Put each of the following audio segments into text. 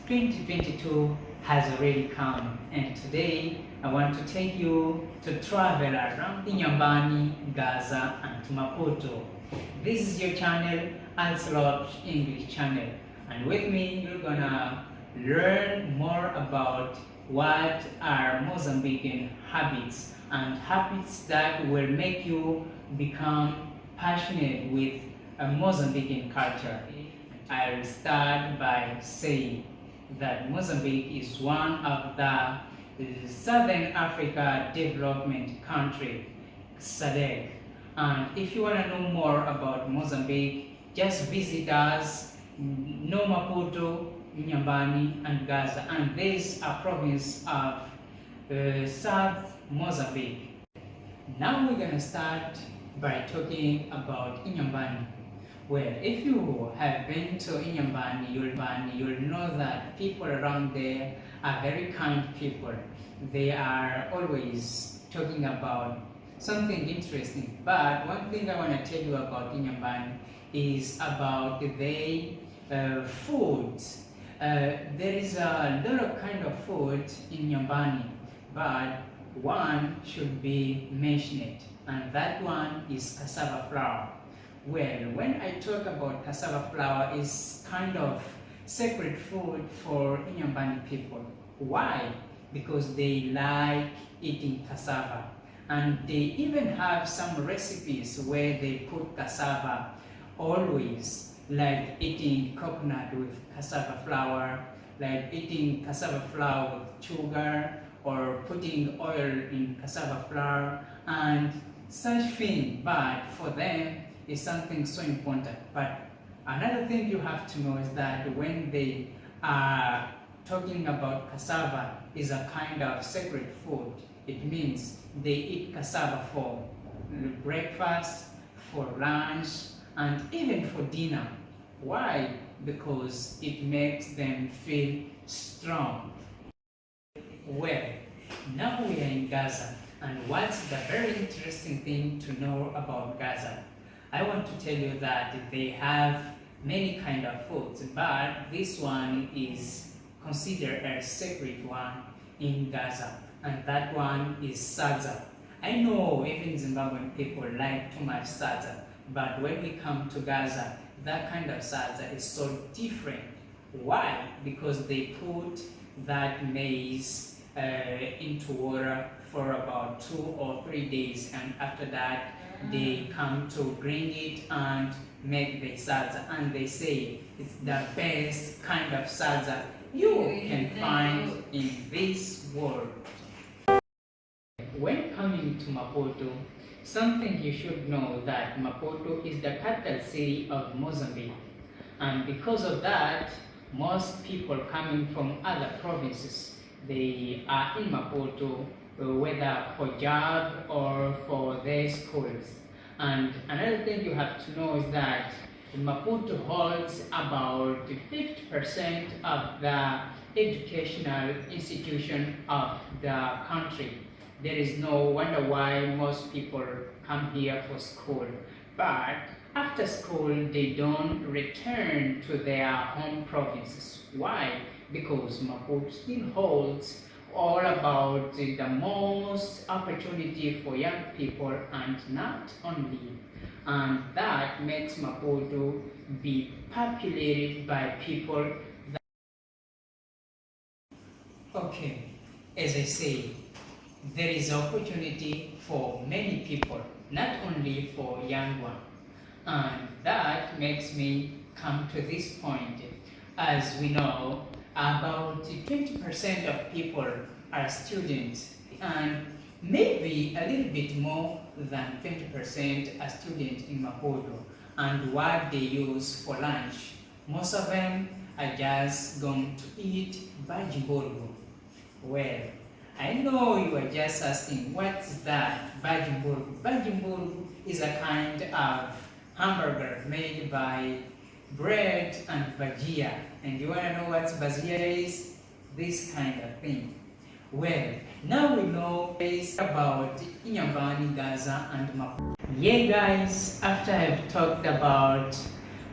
2022 has already come, and today I want to take you to travel around Inhambane, Gaza and Maputo. This is your channel, Alslot English channel, and with me you're gonna learn more about what are Mozambican habits and habits that will make you become passionate with a Mozambican culture. I'll start by saying that Mozambique is one of the Southern Africa development country, SADC. And if you want to know more about Mozambique, just visit us, no Maputo, Inhambane and Gaza, and this a province of Southern Mozambique. Now we're going to start by talking about Inhambane. Well, if you have been to Inhambane, you'll know that people around there are very kind people. They are always talking about something interesting. But one thing I want to tell you about Inhambane is about the food. There is a lot of kind of food in Inhambane, but one should be mentioned, and that one is cassava flour. Well, when I talk about cassava flour, it's kind of sacred food for Inhambane people. Why? Because they like eating cassava, and they even have some recipes where they put cassava always, like eating coconut with cassava flour, like eating cassava flour with sugar, or putting oil in cassava flour and such thing. But for them, is something so important. But another thing you have to know is that when they are talking about cassava is a kind of sacred food, it means they eat cassava for breakfast, for lunch, and even for dinner. Why? Because it makes them feel strong. Well, now we are in Gaza, and what's the very interesting thing to know about Gaza? I want to tell you that they have many kind of foods, but this one is considered a sacred one in Gaza, and that one is Sadza. I know even Zimbabwean people like too much Sadza, but when we come to Gaza, that kind of Sadza is so different. Why? Because they put that maize into water for about 2 or 3 days, and after that they come to bring it and make the sadza, and they say it's the best kind of sadza you can find in this world. When coming to Maputo, something you should know that Maputo is the capital city of Mozambique, and because of that, most people coming from other provinces, they are in Maputo, whether for job or for their schools. And another thing you have to know is that Maputo holds about 50% of the educational institution of the country. There is no wonder why most people come here for school. But after school, they don't return to their home provinces. Why? Because Maputo still holds all about the most opportunity for young people, and not only. And that makes Maputo be populated by people that... Okay, as I say, there is opportunity for many people, not only for young ones. And that makes me come to this point. As we know, about 20% of people are students, and maybe a little bit more than 20% are students in Maputo. And what they use for lunch, most of them are just going to eat Badjimburger. Well, I know you are just asking, what is that, Badjimburger? Badjimburger is a kind of hamburger made by Bread-Badjia. And you want to know what Badjia is? This kind of thing. Well, now we know about Inhambane, Gaza and Maputo. Yeah guys, after I've talked about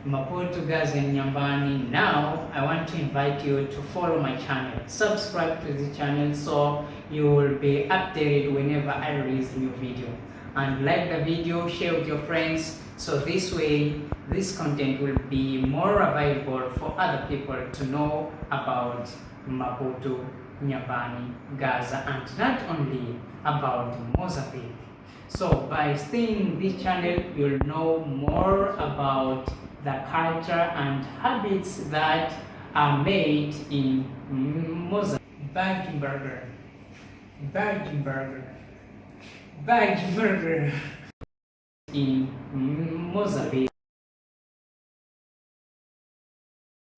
Maputo, Gaza, and Inhambane. Now, I want to invite you to follow my channel. Subscribe to the channel so you will be updated whenever I release a new video. And like the video, share with your friends, so this way this content will be more available for other people to know about Maputo, Inhambane, Gaza, and not only about Mozambique. So by staying in this channel, you'll know more about the culture and habits that are made in Mozambique. Badjimburger in Mozambique.